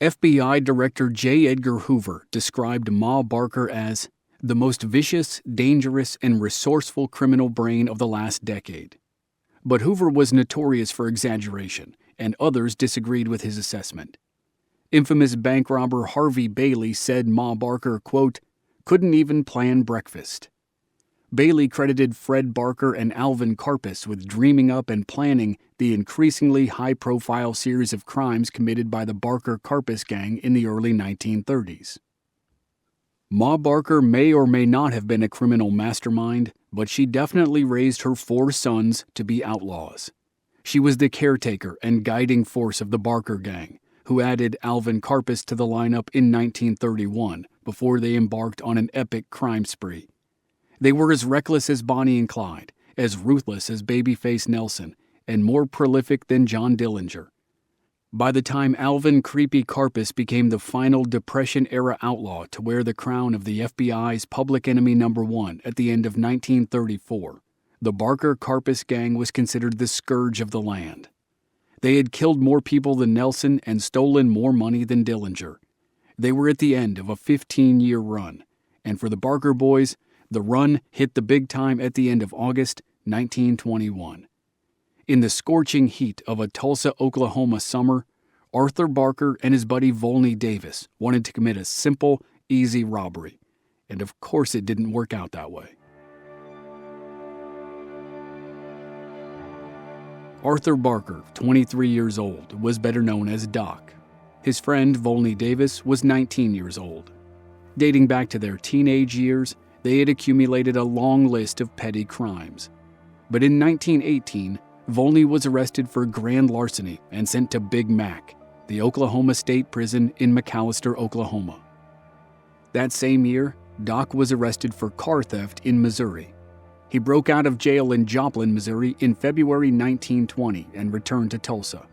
FBI Director J. Edgar Hoover described Ma Barker as the most vicious, dangerous, and resourceful criminal brain of the last decade. But Hoover was notorious for exaggeration, and others disagreed with his assessment. Infamous bank robber Harvey Bailey said Ma Barker, quote, couldn't even plan breakfast. Bailey credited Fred Barker and Alvin Karpis with dreaming up and planning the increasingly high-profile series of crimes committed by the Barker-Karpis gang in the early 1930s. Ma Barker may or may not have been a criminal mastermind, but she definitely raised her 4 sons to be outlaws. She was the caretaker and guiding force of the Barker gang, who added Alvin Karpis to the lineup in 1931 before they embarked on an epic crime spree. They were as reckless as Bonnie and Clyde, as ruthless as Babyface Nelson, and more prolific than John Dillinger. By the time Alvin "Creepy" Karpis became the final Depression-era outlaw to wear the crown of the FBI's public enemy #1 at the end of 1934, the Barker-Karpis gang was considered the scourge of the land. They had killed more people than Nelson and stolen more money than Dillinger. They were at the end of a 15-year run, and for the Barker boys, the run hit the big time at the end of August 1921. In the scorching heat of a Tulsa, Oklahoma summer, Arthur Barker and his buddy Volney Davis wanted to commit a simple, easy robbery, and of course it didn't work out that way. Arthur Barker, 23 years old, was better known as Doc. His friend Volney Davis was 19 years old. Dating back to their teenage years, they had accumulated a long list of petty crimes. But in 1918, Volney was arrested for grand larceny and sent to Big Mac, the Oklahoma State Prison in McAlester, Oklahoma. That same year, Doc was arrested for car theft in Missouri. He broke out of jail in Joplin, Missouri in February 1920 and returned to Tulsa.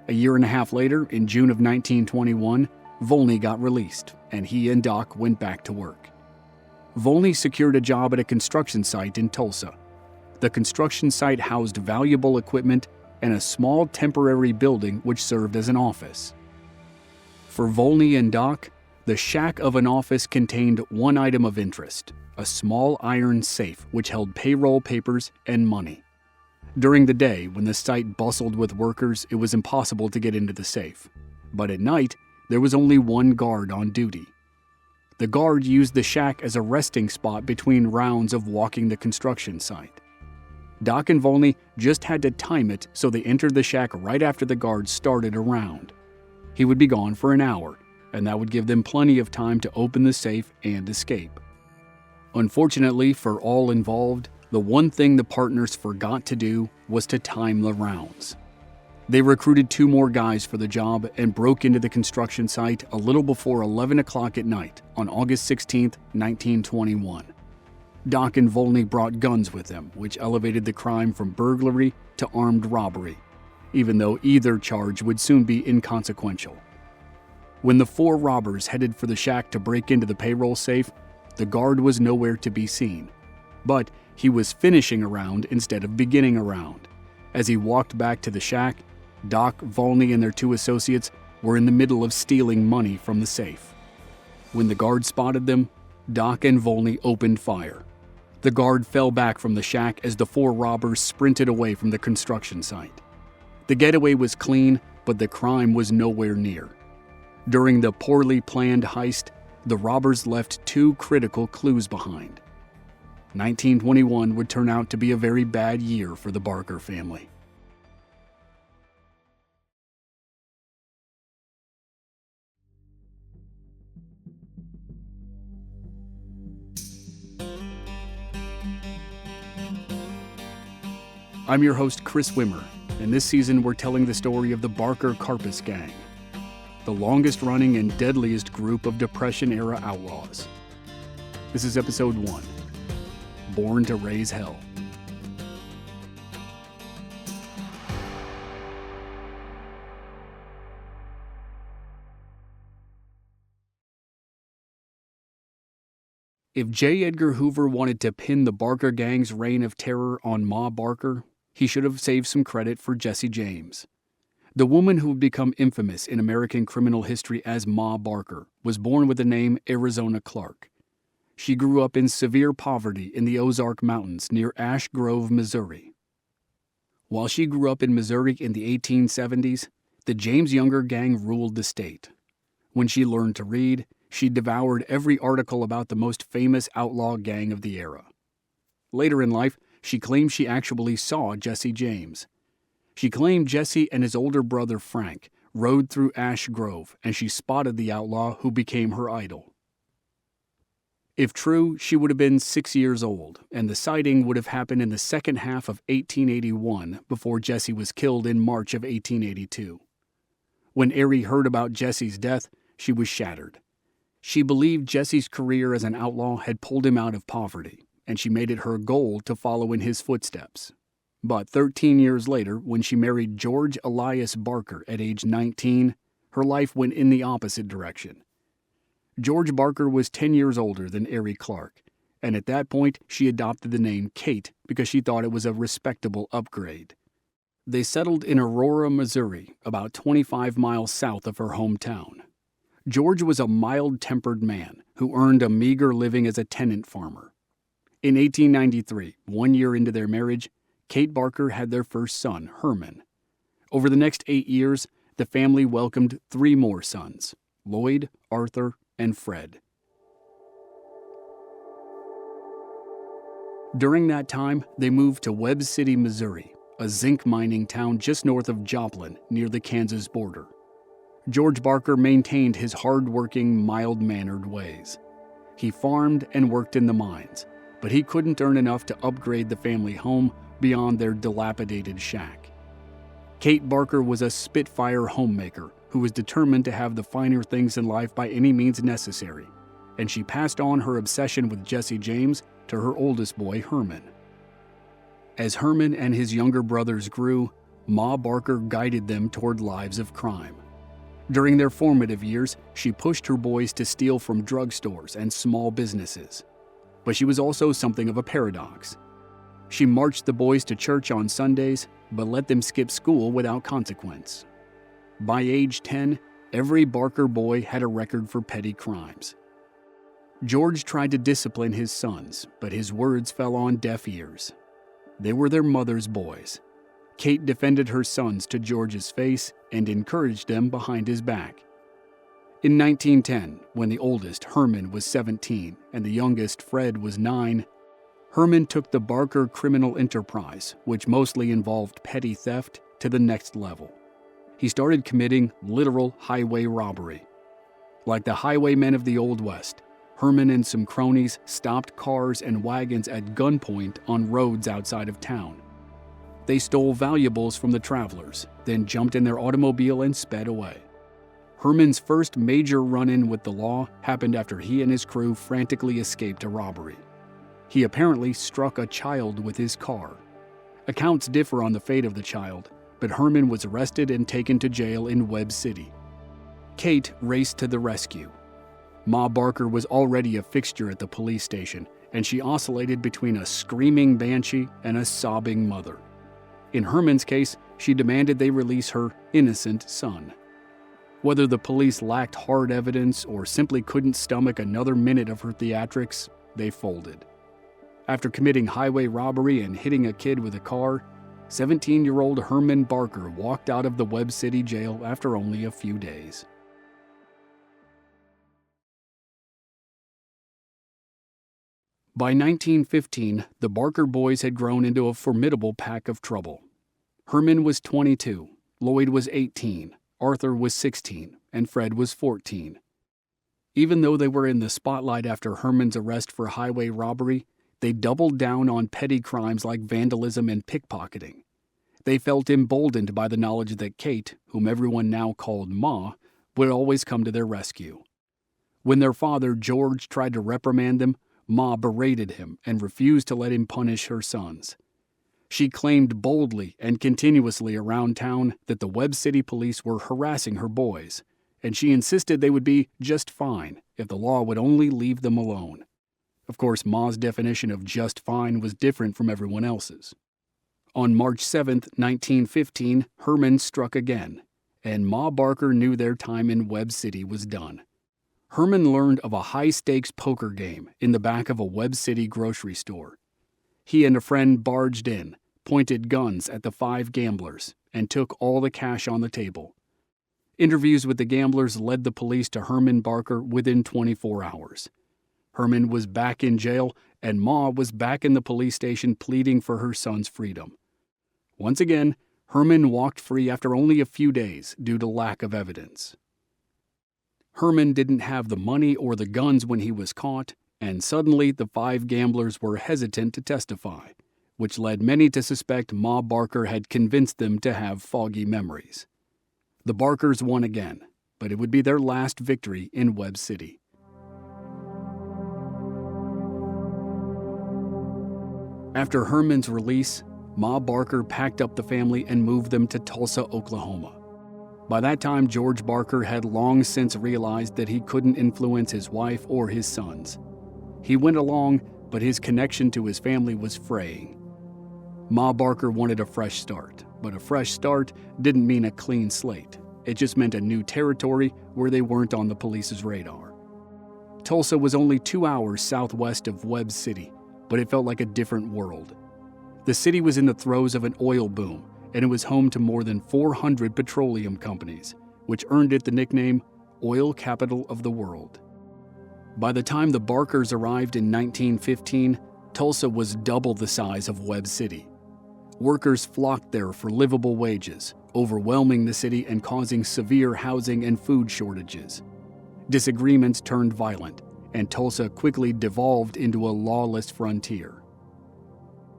A year and a half later, in June of 1921, Volney got released, and he and Doc went back to work. Volney secured a job at a construction site in Tulsa. The construction site housed valuable equipment and a small temporary building which served as an office. For Volney and Doc, the shack of an office contained one item of interest, a small iron safe which held payroll papers and money. During the day, when the site bustled with workers, it was impossible to get into the safe. But at night, there was only one guard on duty. The guard used the shack as a resting spot between rounds of walking the construction site. Doc and Volney just had to time it so they entered the shack right after the guard started a round. He would be gone for an hour, and that would give them plenty of time to open the safe and escape. Unfortunately for all involved, the one thing the partners forgot to do was to time the rounds. They recruited 2 more guys for the job and broke into the construction site a little before 11 o'clock at night on August 16, 1921. Doc and Volney brought guns with them, which elevated the crime from burglary to armed robbery, even though either charge would soon be inconsequential. When the 4 robbers headed for the shack to break into the payroll safe, the guard was nowhere to be seen. But he was finishing a round instead of beginning a round. As he walked back to the shack, Doc, Volney, and their 2 associates were in the middle of stealing money from the safe. When the guard spotted them, Doc and Volney opened fire. The guard fell back from the shack as the 4 robbers sprinted away from the construction site. The getaway was clean, but the crime was nowhere near. During the poorly planned heist, the robbers left 2 critical clues behind. 1921 would turn out to be a very bad year for the Barker family. I'm your host, Chris Wimmer, and this season we're telling the story of the Barker-Karpis gang, the longest-running and deadliest group of Depression-era outlaws. This is Episode 1, Born to Raise Hell. If J. Edgar Hoover wanted to pin the Barker gang's reign of terror on Ma Barker, he should have saved some credit for Jesse James. The woman who would become infamous in American criminal history as Ma Barker was born with the name Arizona Clark. She grew up in severe poverty in the Ozark Mountains near Ash Grove, Missouri. While she grew up in Missouri in the 1870s, the James Younger gang ruled the state. When she learned to read, she devoured every article about the most famous outlaw gang of the era. Later in life, she claimed she actually saw Jesse James. She claimed Jesse and his older brother Frank rode through Ash Grove, and she spotted the outlaw who became her idol. If true, she would have been 6 years old, and the sighting would have happened in the second half of 1881 before Jesse was killed in March of 1882. When Erie heard about Jesse's death, she was shattered. She believed Jesse's career as an outlaw had pulled him out of poverty, and she made it her goal to follow in his footsteps. But 13 years later, when she married George Elias Barker at age 19, her life went in the opposite direction. George Barker was 10 years older than Erie Clark, and at that point she adopted the name Kate because she thought it was a respectable upgrade. They settled in Aurora, Missouri, about 25 miles south of her hometown. George was a mild-tempered man who earned a meager living as a tenant farmer. In 1893, 1 year into their marriage, Kate Barker had their first son, Herman. Over the next 8 years, the family welcomed 3 more sons, Lloyd, Arthur, and Fred. During that time, they moved to Webb City, Missouri, a zinc mining town just north of Joplin, near the Kansas border. George Barker maintained his hard-working, mild-mannered ways. He farmed and worked in the mines, but he couldn't earn enough to upgrade the family home beyond their dilapidated shack. Kate Barker was a Spitfire homemaker who was determined to have the finer things in life by any means necessary, and she passed on her obsession with Jesse James to her oldest boy, Herman. As Herman and his younger brothers grew, Ma Barker guided them toward lives of crime. During their formative years, she pushed her boys to steal from drugstores and small businesses. But she was also something of a paradox. She marched the boys to church on Sundays, but let them skip school without consequence. By age 10, every Barker boy had a record for petty crimes. George tried to discipline his sons, but his words fell on deaf ears. They were their mother's boys. Kate defended her sons to George's face and encouraged them behind his back. In 1910, when the oldest, Herman, was 17 and the youngest, Fred, was 9, Herman took the Barker criminal enterprise, which mostly involved petty theft, to the next level. He started committing literal highway robbery. Like the highwaymen of the Old West, Herman and some cronies stopped cars and wagons at gunpoint on roads outside of town. They stole valuables from the travelers, then jumped in their automobile and sped away. Herman's first major run-in with the law happened after he and his crew frantically escaped a robbery. He apparently struck a child with his car. Accounts differ on the fate of the child, but Herman was arrested and taken to jail in Webb City. Kate raced to the rescue. Ma Barker was already a fixture at the police station, and she oscillated between a screaming banshee and a sobbing mother. In Herman's case, she demanded they release her innocent son. Whether the police lacked hard evidence or simply couldn't stomach another minute of her theatrics, they folded. After committing highway robbery and hitting a kid with a car, 17-year-old Herman Barker walked out of the Webb City jail after only a few days. By 1915, the Barker boys had grown into a formidable pack of trouble. Herman was 22, Lloyd was 18, Arthur was 16, and Fred was 14. Even though they were in the spotlight after Herman's arrest for highway robbery, they doubled down on petty crimes like vandalism and pickpocketing. They felt emboldened by the knowledge that Kate, whom everyone now called Ma, would always come to their rescue. When their father, George, tried to reprimand them, Ma berated him and refused to let him punish her sons. She claimed boldly and continuously around town that the Webb City police were harassing her boys, and she insisted they would be just fine if the law would only leave them alone. Of course, Ma's definition of just fine was different from everyone else's. On March 7, 1915, Herman struck again, and Ma Barker knew their time in Webb City was done. Herman learned of a high-stakes poker game in the back of a Webb City grocery store. He and a friend barged in, pointed guns at the 5 gamblers, and took all the cash on the table. Interviews with the gamblers led the police to Herman Barker within 24 hours. Herman was back in jail, and Ma was back in the police station pleading for her son's freedom. Once again, Herman walked free after only a few days due to lack of evidence. Herman didn't have the money or the guns when he was caught, and suddenly the 5 gamblers were hesitant to testify, which led many to suspect Ma Barker had convinced them to have foggy memories. The Barkers won again, but it would be their last victory in Webb City. After Herman's release, Ma Barker packed up the family and moved them to Tulsa, Oklahoma. By that time, George Barker had long since realized that he couldn't influence his wife or his sons. He went along, but his connection to his family was fraying. Ma Barker wanted a fresh start, but a fresh start didn't mean a clean slate. It just meant a new territory where they weren't on the police's radar. Tulsa was only 2 hours southwest of Webb City, but it felt like a different world. The city was in the throes of an oil boom, and it was home to more than 400 petroleum companies, which earned it the nickname Oil Capital of the World. By the time the Barkers arrived in 1915, Tulsa was double the size of Webb City. Workers flocked there for livable wages, overwhelming the city and causing severe housing and food shortages. Disagreements turned violent, and Tulsa quickly devolved into a lawless frontier.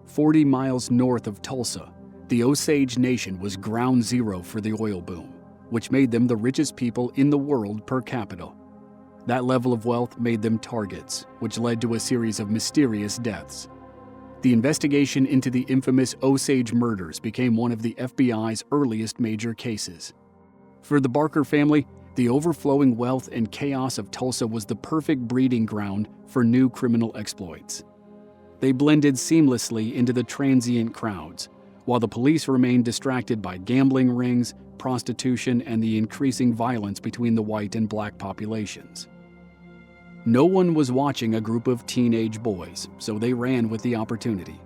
40 miles north of Tulsa, the Osage Nation was ground zero for the oil boom, which made them the richest people in the world per capita. That level of wealth made them targets, which led to a series of mysterious deaths. The investigation into the infamous Osage murders became one of the FBI's earliest major cases. For the Barker family, the overflowing wealth and chaos of Tulsa was the perfect breeding ground for new criminal exploits. They blended seamlessly into the transient crowds, while the police remained distracted by gambling rings, prostitution, and the increasing violence between the white and black populations. No one was watching a group of teenage boys, so they ran with the opportunity.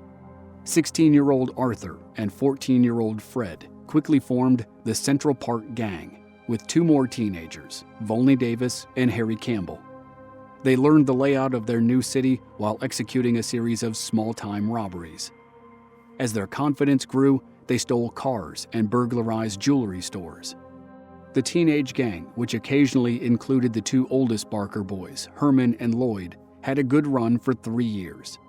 16-year-old Arthur and 14-year-old Fred quickly formed the Central Park Gang, with 2 more teenagers, Volney Davis and Harry Campbell. They learned the layout of their new city while executing a series of small-time robberies. As their confidence grew, they stole cars and burglarized jewelry stores. The teenage gang, which occasionally included the 2 oldest Barker boys, Herman and Lloyd, had a good run for 3 years.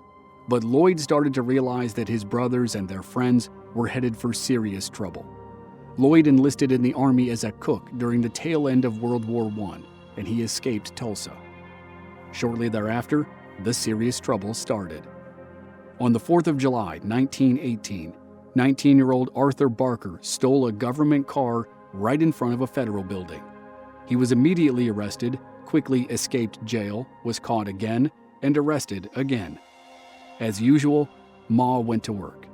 But Lloyd started to realize that his brothers and their friends were headed for serious trouble. Lloyd enlisted in the Army as a cook during the tail end of World War I, and he escaped Tulsa. Shortly thereafter, the serious trouble started. On the 4th of July, 1918, 19-year-old Arthur Barker stole a government car right in front of a federal building. He was immediately arrested, quickly escaped jail, was caught again, and arrested again. As usual, Ma went to work.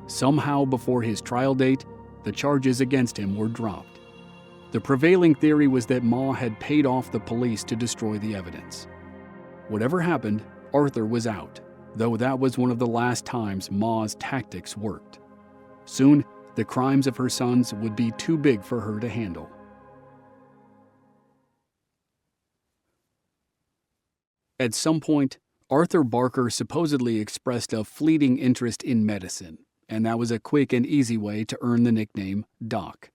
Somehow before his trial date, the charges against him were dropped. The prevailing theory was that Ma had paid off the police to destroy the evidence. Whatever happened, Arthur was out, though that was one of the last times Ma's tactics worked. Soon, the crimes of her sons would be too big for her to handle. At some point, Arthur Barker supposedly expressed a fleeting interest in medicine, and that was a quick and easy way to earn the nickname Doc.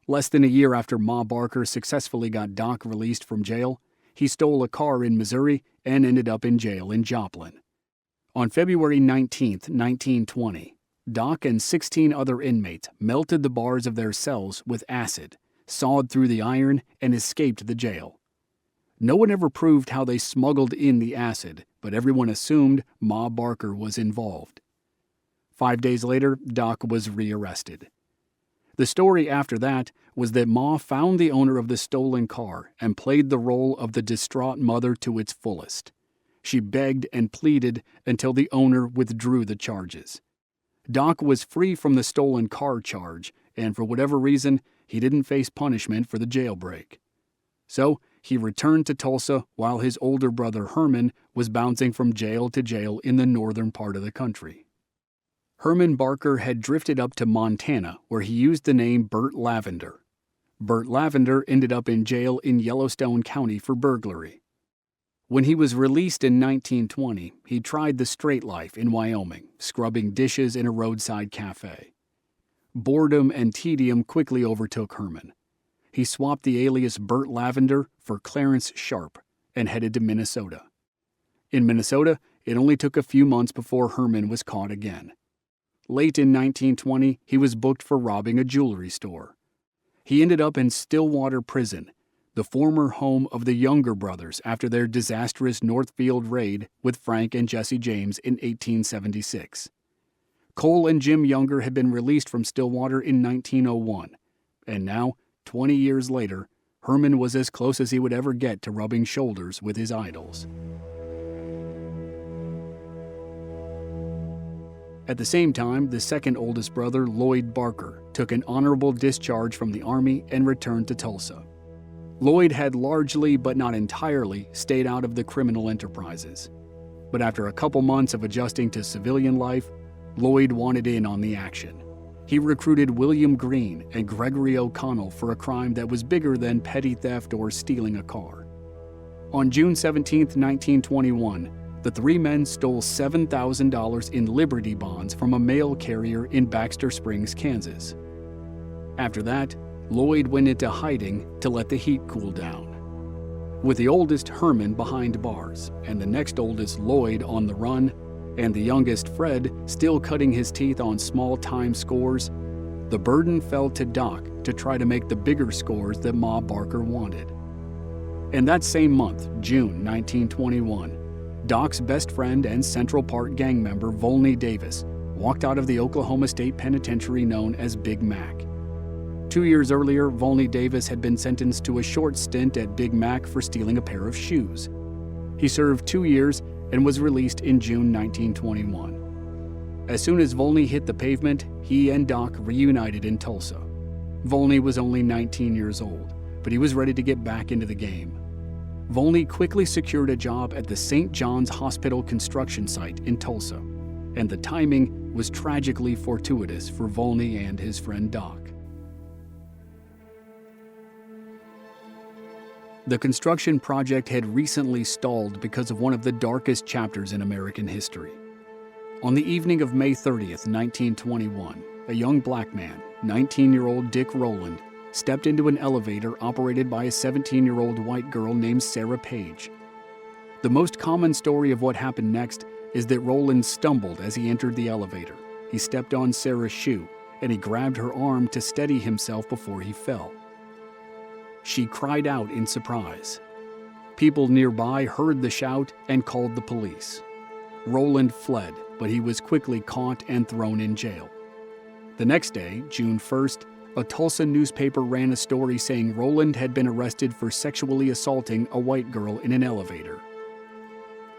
Less than a year after Ma Barker successfully got Doc released from jail, he stole a car in Missouri and ended up in jail in Joplin. On February 19, 1920, Doc and 16 other inmates melted the bars of their cells with acid, sawed through the iron, and escaped the jail. No one ever proved how they smuggled in the acid, but everyone assumed Ma Barker was involved. 5 days later, Doc was rearrested. The story after that was that Ma found the owner of the stolen car and played the role of the distraught mother to its fullest. She begged and pleaded until the owner withdrew the charges. Doc was free from the stolen car charge, and for whatever reason, he didn't face punishment for the jailbreak. So he returned to Tulsa while his older brother Herman was bouncing from jail to jail in the northern part of the country. Herman Barker had drifted up to Montana, where he used the name Burt Lavender. Burt Lavender ended up in jail in Yellowstone County for burglary. When he was released in 1920, he tried the straight life in Wyoming, scrubbing dishes in a roadside cafe. Boredom and tedium quickly overtook Herman. He swapped the alias Burt Lavender for Clarence Sharp and headed to Minnesota. In Minnesota, it only took a few months before Herman was caught again. Late in 1920, he was booked for robbing a jewelry store. He ended up in Stillwater Prison, the former home of the Younger brothers after their disastrous Northfield raid with Frank and Jesse James in 1876. Cole and Jim Younger had been released from Stillwater in 1901, and now, 20 years later, Herman was as close as he would ever get to rubbing shoulders with his idols. At the same time, the second oldest brother, Lloyd Barker, took an honorable discharge from the Army and returned to Tulsa. Lloyd had largely, but not entirely, stayed out of the criminal enterprises. But after a couple months of adjusting to civilian life, Lloyd wanted in on the action. He recruited William Green and Gregory O'Connell for a crime that was bigger than petty theft or stealing a car. On June 17, 1921, the three men stole $7,000 in Liberty bonds from a mail carrier in Baxter Springs, Kansas. After that, Lloyd went into hiding to let the heat cool down. With the oldest Herman behind bars, and the next oldest Lloyd on the run, and the youngest Fred still cutting his teeth on small-time scores, the burden fell to Doc to try to make the bigger scores that Ma Barker wanted. And that same month, June 1921, Doc's best friend and Central Park gang member Volney Davis walked out of the Oklahoma State Penitentiary known as Big Mac. 2 years earlier, Volney Davis had been sentenced to a short stint at Big Mac for stealing a pair of shoes. He served 2 years and was released in June 1921. As soon as Volney hit the pavement, he and Doc reunited in Tulsa. Volney was only 19 years old, but he was ready to get back into the game. Volney quickly secured a job at the St. John's Hospital construction site in Tulsa, and the timing was tragically fortuitous for Volney and his friend Doc. The construction project had recently stalled because of one of the darkest chapters in American history. On the evening of May 30th, 1921, a young black man, 19-year-old Dick Rowland, stepped into an elevator operated by a 17-year-old white girl named Sarah Page. The most common story of what happened next is that Rowland stumbled as he entered the elevator. He stepped on Sarah's shoe, and he grabbed her arm to steady himself before he fell. She cried out in surprise. People nearby heard the shout and called the police. Rowland fled, but he was quickly caught and thrown in jail. The next day, June 1st, a Tulsa newspaper ran a story saying Rowland had been arrested for sexually assaulting a white girl in an elevator.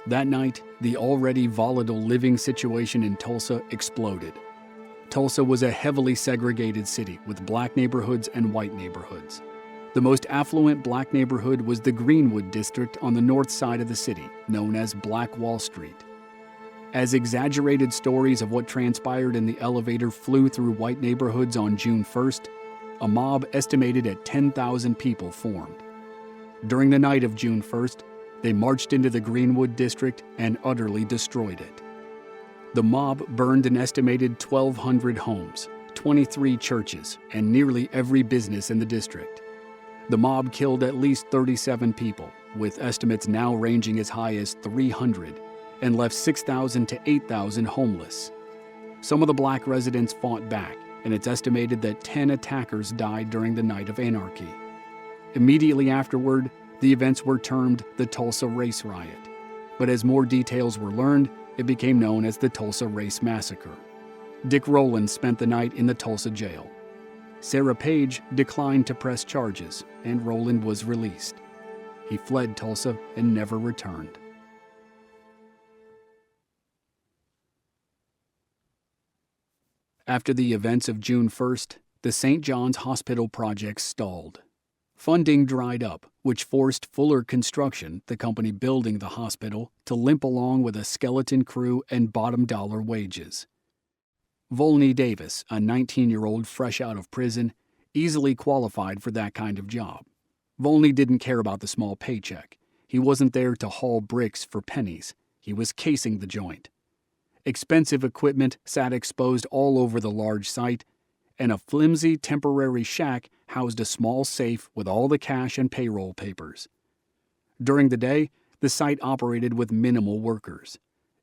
That night, the already volatile living situation in Tulsa exploded. Tulsa was a heavily segregated city with black neighborhoods and white neighborhoods. The most affluent black neighborhood was the Greenwood district on the north side of the city, known as Black Wall Street. As exaggerated stories of what transpired in the elevator flew through white neighborhoods on June 1st, a mob estimated at 10,000 people formed. During the night of June 1st, they marched into the Greenwood district and utterly destroyed it. The mob burned an estimated 1,200 homes, 23 churches, and nearly every business in the district. The mob killed at least 37 people, with estimates now ranging as high as 300, and left 6,000 to 8,000 homeless. Some of the black residents fought back, and it's estimated that 10 attackers died during the night of anarchy. Immediately afterward, the events were termed the Tulsa Race Riot, but as more details were learned, it became known as the Tulsa Race Massacre. Dick Rowland spent the night in the Tulsa jail. Sarah Page declined to press charges, and Rowland was released. He fled Tulsa and never returned. After the events of June 1st, the St. John's Hospital project stalled. Funding dried up, which forced Fuller Construction, the company building the hospital, to limp along with a skeleton crew and bottom-dollar wages. Volney Davis, a 19-year-old fresh out of prison, easily qualified for that kind of job. Volney didn't care about the small paycheck. He wasn't there to haul bricks for pennies. He was casing the joint. Expensive equipment sat exposed all over the large site, and a flimsy temporary shack housed a small safe with all the cash and payroll papers. During the day, the site operated with minimal workers.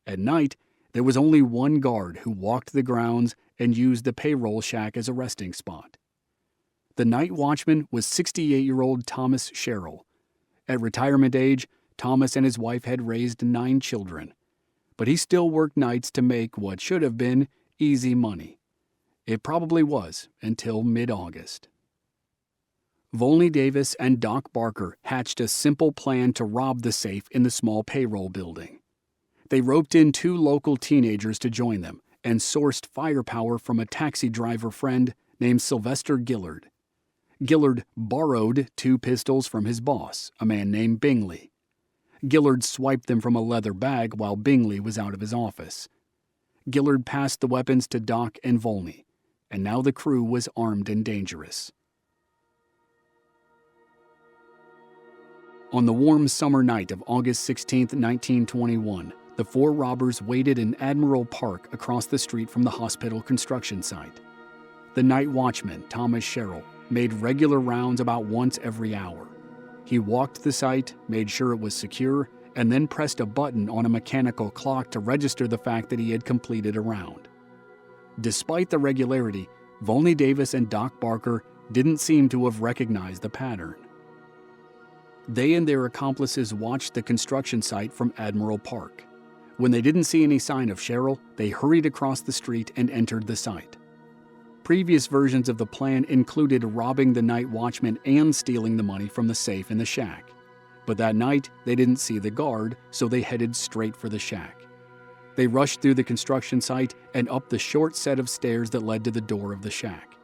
At night, there was only one guard who walked the grounds and used the payroll shack as a resting spot. The night watchman was 68-year-old Thomas Sherrill. At retirement age, Thomas and his wife had raised 9 children, but he still worked nights to make what should have been easy money. It probably was until mid-August. Volney Davis and Doc Barker hatched a simple plan to rob the safe in the small payroll building. They roped in 2 local teenagers to join them and sourced firepower from a taxi driver friend named Sylvester Gillard. Gillard borrowed 2 pistols from his boss, a man named Bingley. Gillard swiped them from a leather bag while Bingley was out of his office. Gillard passed the weapons to Doc and Volney, and now the crew was armed and dangerous. On the warm summer night of August 16, 1921, the 4 robbers waited in Admiral Park across the street from the hospital construction site. The night watchman, Thomas Sherrill, made regular rounds about once every hour. He walked the site, made sure it was secure, and then pressed a button on a mechanical clock to register the fact that he had completed a round. Despite the regularity, Volney Davis and Doc Barker didn't seem to have recognized the pattern. They and their accomplices watched the construction site from Admiral Park. When they didn't see any sign of Sherrill, they hurried across the street and entered the site. Previous versions of the plan included robbing the night watchman and stealing the money from the safe in the shack. But that night, they didn't see the guard, so they headed straight for the shack. They rushed through the construction site and up the short set of stairs that led to the door of the shack.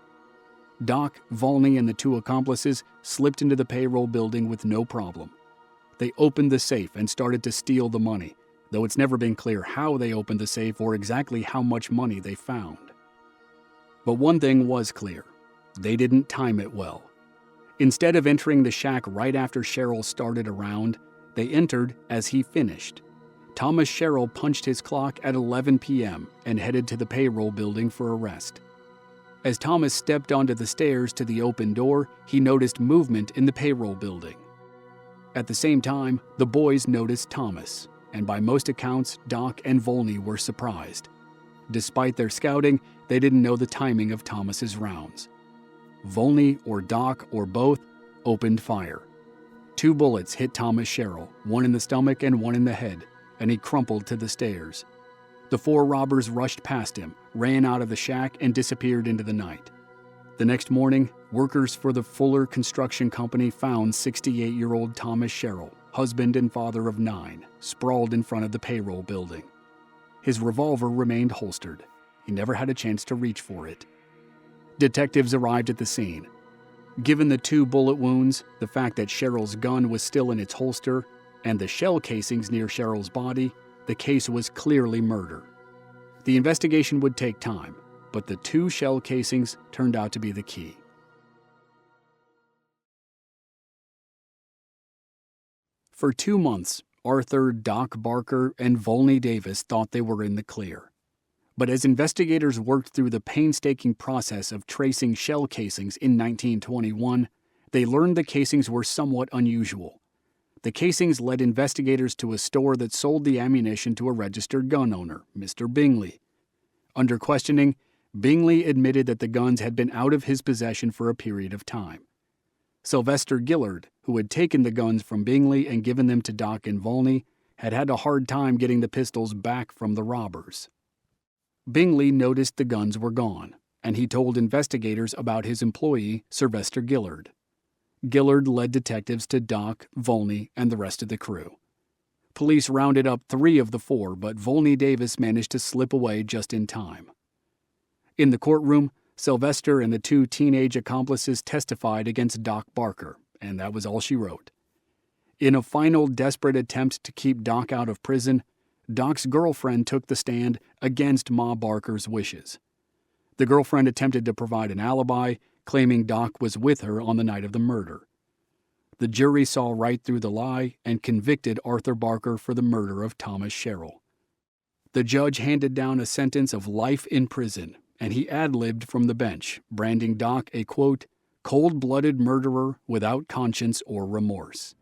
Doc, Volney, and the 2 accomplices slipped into the payroll building with no problem. They opened the safe and started to steal the money, though it's never been clear how they opened the safe or exactly how much money they found. But one thing was clear. They didn't time it well. Instead of entering the shack right after Sherrill started a round, they entered as he finished. Thomas Sherrill punched his clock at 11 p.m. and headed to the payroll building for a rest. As Thomas stepped onto the stairs to the open door, he noticed movement in the payroll building. At the same time, the boys noticed Thomas, and by most accounts, Doc and Volney were surprised. Despite their scouting, they didn't know the timing of Thomas's rounds. Volney or Doc or both opened fire. 2 bullets hit Thomas Sherrill, one in the stomach and one in the head, and he crumpled to the stairs. The 4 robbers rushed past him, ran out of the shack, and disappeared into the night. The next morning, workers for the Fuller Construction Company found 68-year-old Thomas Sherrill, husband and father of 9, sprawled in front of the payroll building. His revolver remained holstered. He never had a chance to reach for it. Detectives arrived at the scene. Given the 2 bullet wounds, the fact that Sherrill's gun was still in its holster, and the shell casings near Sherrill's body, the case was clearly murder. The investigation would take time, but the 2 shell casings turned out to be the key. For 2 months, Arthur, Doc Barker, and Volney Davis thought they were in the clear. But as investigators worked through the painstaking process of tracing shell casings in 1921, they learned the casings were somewhat unusual. The casings led investigators to a store that sold the ammunition to a registered gun owner, Mr. Bingley. Under questioning, Bingley admitted that the guns had been out of his possession for a period of time. Sylvester Gillard, who had taken the guns from Bingley and given them to Doc and Volney, had had a hard time getting the pistols back from the robbers. Bingley noticed the guns were gone, and he told investigators about his employee, Sylvester Gillard. Gillard led detectives to Doc, Volney, and the rest of the crew. Police rounded up 3 of the 4, but Volney Davis managed to slip away just in time. In the courtroom, Sylvester and the 2 teenage accomplices testified against Doc Barker, and that was all she wrote. In a final desperate attempt to keep Doc out of prison, Doc's girlfriend took the stand against Ma Barker's wishes. The girlfriend attempted to provide an alibi, claiming Doc was with her on the night of the murder. The jury saw right through the lie and convicted Arthur Barker for the murder of Thomas Sherrill. The judge handed down a sentence of life in prison, and he ad-libbed from the bench, branding Doc a, quote, cold-blooded murderer without conscience or remorse.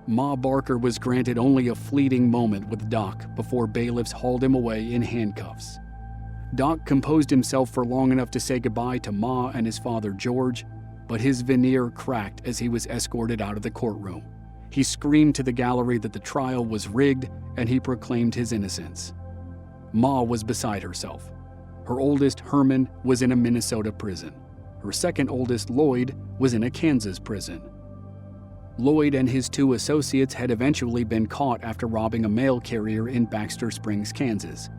Ma Barker was granted only a fleeting moment with Doc before bailiffs hauled him away in handcuffs. Doc composed himself for long enough to say goodbye to Ma and his father George, but his veneer cracked as he was escorted out of the courtroom. He screamed to the gallery that the trial was rigged, and he proclaimed his innocence. Ma was beside herself. Her oldest, Herman, was in a Minnesota prison. Her second oldest, Lloyd, was in a Kansas prison. Lloyd and his 2 associates had eventually been caught after robbing a mail carrier in Baxter Springs, Kansas.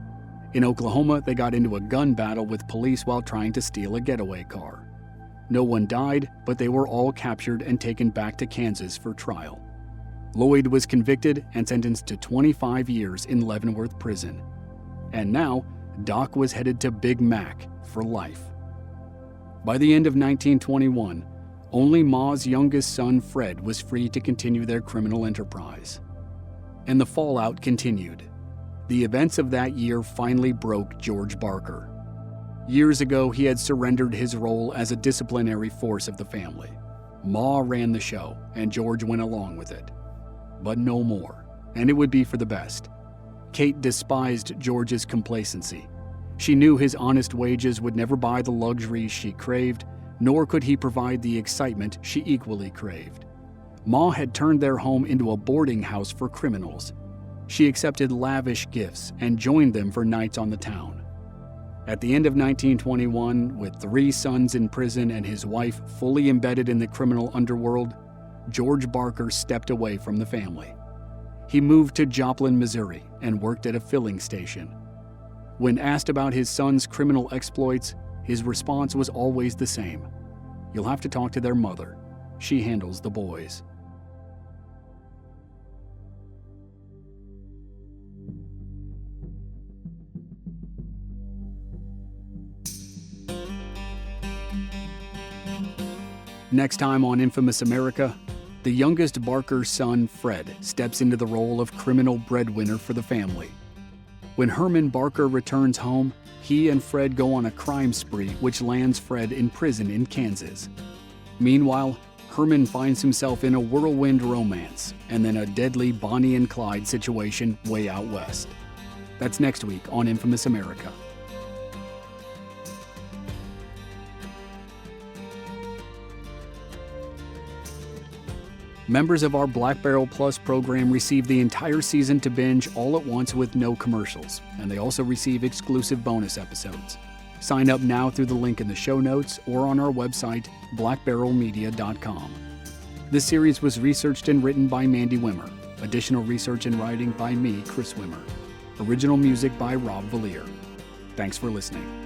In Oklahoma, they got into a gun battle with police while trying to steal a getaway car. No one died, but they were all captured and taken back to Kansas for trial. Lloyd was convicted and sentenced to 25 years in Leavenworth Prison. And now, Doc was headed to Big Mac for life. By the end of 1921, only Ma's youngest son, Fred, was free to continue their criminal enterprise. And the fallout continued. The events of that year finally broke George Barker. Years ago, he had surrendered his role as a disciplinary force of the family. Ma ran the show, and George went along with it. But no more, and it would be for the best. Kate despised George's complacency. She knew his honest wages would never buy the luxuries she craved, nor could he provide the excitement she equally craved. Ma had turned their home into a boarding house for criminals. She accepted lavish gifts and joined them for nights on the town. At the end of 1921, with 3 sons in prison and his wife fully embedded in the criminal underworld, George Barker stepped away from the family. He moved to Joplin, Missouri, and worked at a filling station. When asked about his son's criminal exploits, his response was always the same. You'll have to talk to their mother. She handles the boys. Next time on Infamous America, the youngest Barker's son, Fred, steps into the role of criminal breadwinner for the family. When Herman Barker returns home, he and Fred go on a crime spree which lands Fred in prison in Kansas. Meanwhile, Herman finds himself in a whirlwind romance and then a deadly Bonnie and Clyde situation way out west. That's next week on Infamous America. Members of our Black Barrel Plus program receive the entire season to binge all at once with no commercials, and they also receive exclusive bonus episodes. Sign up now through the link in the show notes or on our website, blackbarrelmedia.com. This series was researched and written by Mandy Wimmer. Additional research and writing by me, Chris Wimmer. Original music by Rob Valier. Thanks for listening.